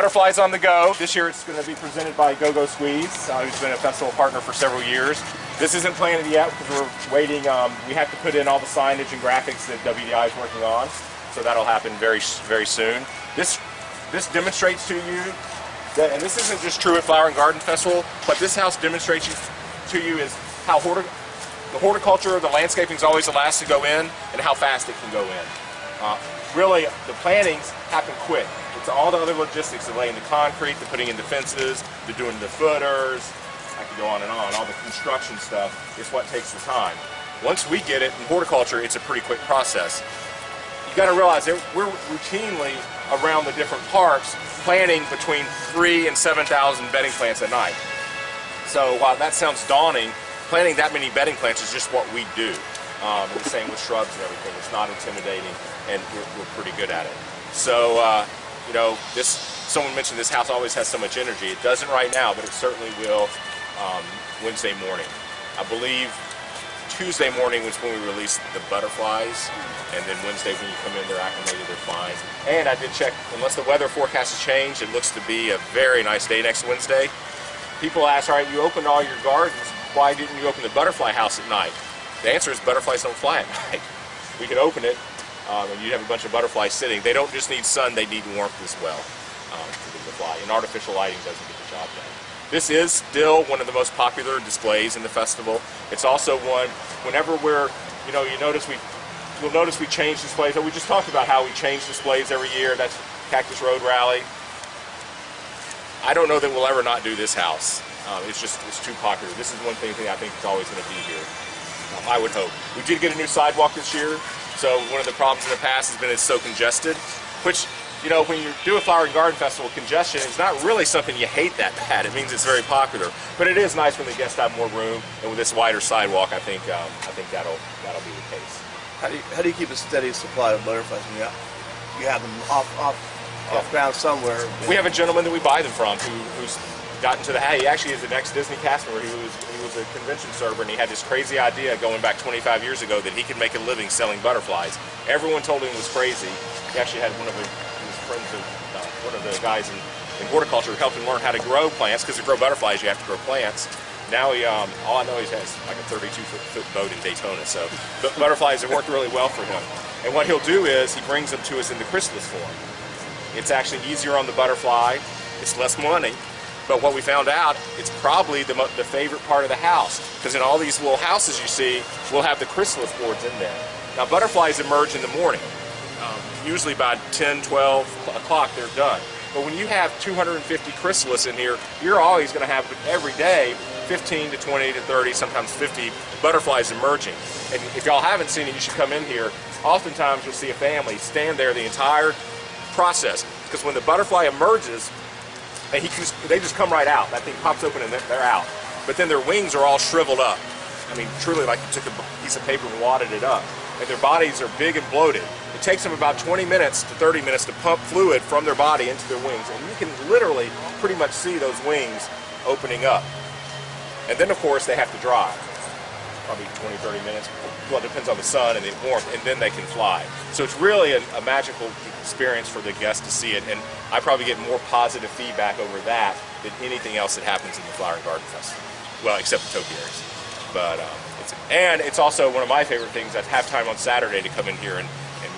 Butterflies on the Go. This year it's going to be presented by Go-Go Squeeze, who's been a festival partner for several years. This isn't planned yet because we're waiting. We have to put in all the signage and graphics that WDI is working on, so that'll happen very soon. This demonstrates to you that, and this isn't just true at Flower and Garden Festival, but this house demonstrates to you is how the horticulture, the landscaping is always the last to go in, and how fast it can go in. Really, the plannings happen quick. It's all the other logistics, the laying the concrete, the putting in the fences, the doing the footers. I could go on and on. All the construction stuff is what takes the time. Once we get it in horticulture, it's a pretty quick process. You got to realize that we're routinely around the different parks planting between 3,000 and 7,000 bedding plants a night. So while that sounds daunting, planting that many bedding plants is just what we do. And the same with shrubs and everything. It's not intimidating, and we're pretty good at it. So, you know, someone mentioned this house always has so much energy. It doesn't right now, but it certainly will Wednesday morning. I believe Tuesday morning was when we released the butterflies, and then Wednesday when you come in, they're acclimated, they're fine. And I did check, unless the weather forecast has changed, it looks to be a very nice day next Wednesday. People ask, all right, you opened all your gardens, why didn't you open the butterfly house at night? The answer is butterflies don't fly at night. We could open it, and you'd have a bunch of butterflies sitting. They don't just need sun, they need warmth as well for them to fly. And artificial lighting doesn't get the job done. This is still one of the most popular displays in the festival. It's also one, whenever we're, you know, you'll notice we change displays. We just talked about how we change displays every year. That's Cactus Road Rally. I don't know that we'll ever not do this house. It's too popular. This is one thing I think is always going to be here. I would hope. We did get a new sidewalk this year, so one of the problems in the past has been it's so congested, which, you know, when you do a Flower and Garden Festival, congestion is not really something you hate that bad. It means it's very popular. But it is nice when the guests have more room, and with this wider sidewalk, I think that'll be the case. How do you keep a steady supply of butterflies when you have them off ground somewhere? We have a gentleman that we buy them from who's gotten to the hat. He actually is an ex-Disney cast member. He was a convention server, and he had this crazy idea going back 25 years ago that he could make a living selling butterflies. Everyone told him it was crazy. He actually had one of his friends, one of the guys in horticulture, who helped him learn how to grow plants, because to grow butterflies you have to grow plants. Now all I know he has like a 32-foot boat in Daytona, so the butterflies have worked really well for him. And what he'll do is he brings them to us in the chrysalis form. It's actually easier on the butterfly. It's less money. But what we found out, it's probably the favorite part of the house, because in all these little houses you see, we'll have the chrysalis boards in there. Now butterflies emerge in the morning. Usually by 10, 12 o'clock they're done. But when you have 250 chrysalis in here, you're always going to have every day 15 to 20 to 30, sometimes 50 butterflies emerging. And if y'all haven't seen it, you should come in here. Oftentimes you'll see a family stand there the entire process, because when the butterfly emerges, and they just come right out. That thing pops open and they're out. But then their wings are all shriveled up. I mean, truly like you took a piece of paper and wadded it up. And their bodies are big and bloated. It takes them about 20 minutes to 30 minutes to pump fluid from their body into their wings. And you can literally pretty much see those wings opening up. And then, of course, they have to dry. Probably 20, 30 minutes. Well, it depends on the sun and the warmth, and then they can fly. So it's really a magical experience for the guests to see it, and I probably get more positive feedback over that than anything else that happens in the Flower and Garden Festival. Well, except the topiaries. But it's also one of my favorite things at halftime on Saturday to come in here and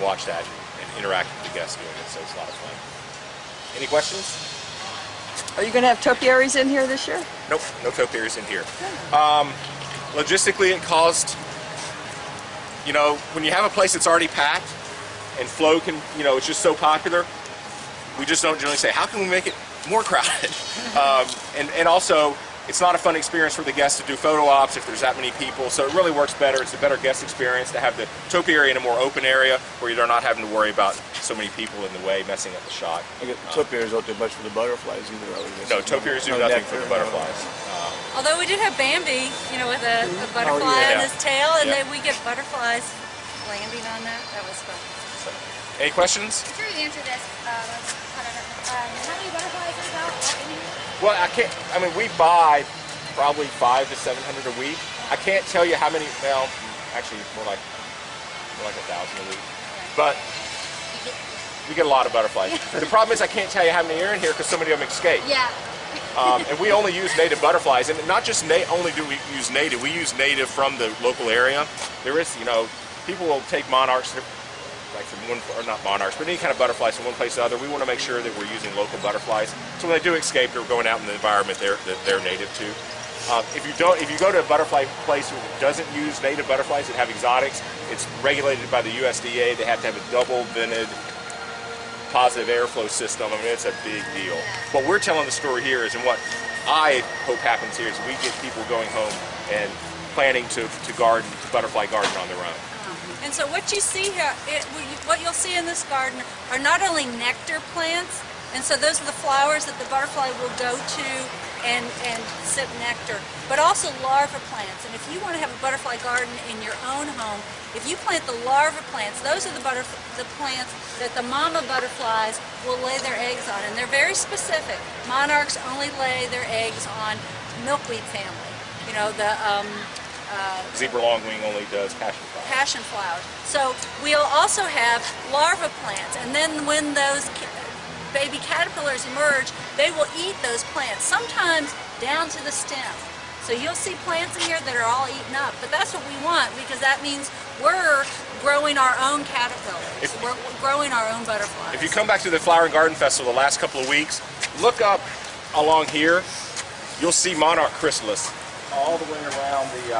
watch that and interact with the guests doing it, so it's a lot of fun. Any questions? Are you going to have topiaries in here this year? Nope, no topiaries in here. Logistically, it caused, you know, when you have a place that's already packed and flow can, you know, it's just so popular, we just don't generally say, how can we make it more crowded? And also, it's not a fun experience for the guests to do photo ops if there's that many people, so it really works better. It's a better guest experience to have the topiary in a more open area where you're not having to worry about so many people in the way messing up the shot. Topiaries don't do much for the butterflies either. No, topiaries do nothing for the butterflies. Although we did have Bambi, you know, with a butterfly on his tail, and then we get butterflies landing on that. That was fun. So, any questions? I'm sure you answered this. I don't know. How many butterflies are in here? Well, I mean, we buy probably 500 to 700 a week. I can't tell you how many. Well, actually, more like 1,000 a week. But We get a lot of butterflies. The problem is I can't tell you how many are in here because so many of them escape. Yeah. And we only use native butterflies, and not just only do we use native, we use native from the local area. There is, you know, people will take monarchs, like from one, or not monarchs, but any kind of butterflies from one place to the other. We want to make sure that we're using local butterflies. So when they do escape, they're going out in the environment that they're native to. If you go to a butterfly place that doesn't use native butterflies that have exotics, it's regulated by the USDA. They have to have a double vented positive airflow system. I mean, it's a big deal. What we're telling the story here is, and what I hope happens here is we get people going home and planning to butterfly garden on their own. And so what you see here, what you'll see in this garden are not only nectar plants, and so those are the flowers that the butterfly will go to and sip nectar, but also larva plants. And if you want to have a butterfly garden in your own home, if you plant the larva plants, those are the plants that the mama butterflies will lay their eggs on, and they're very specific. Monarchs only lay their eggs on milkweed family. You know, the Zebra longwing only does passion flowers. Passion flowers. So we'll also have larva plants, and then when those baby caterpillars emerge, they will eat those plants, sometimes down to the stem. So you'll see plants in here that are all eaten up, but that's what we want, because that means we're growing our own caterpillars. We're growing our own butterflies. If you come back to the Flower and Garden Festival the last couple of weeks, look up along here, you'll see monarch chrysalis all the way around the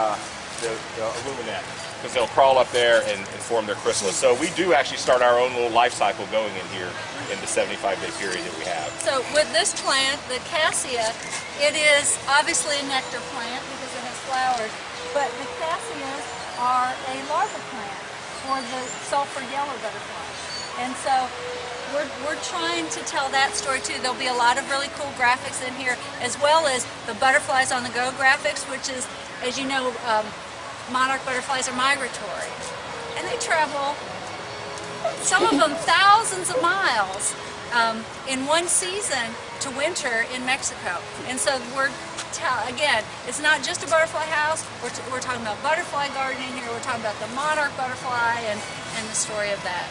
aluminate, because they'll crawl up there and form their chrysalis. So we do actually start our own little life cycle going in here in the 75-day period that we have. So with this plant, the cassia, it is obviously a nectar plant because it has flowers, but the cassias are a larva plant for the sulfur yellow butterfly. And so we're trying to tell that story too. There'll be a lot of really cool graphics in here, as well as the Butterflies on the Go graphics, which is, as you know, monarch butterflies are migratory. And they travel, some of them thousands of miles in one season to winter in Mexico. And so again, it's not just a butterfly house, we're talking about butterfly gardening here, we're talking about the monarch butterfly and the story of that.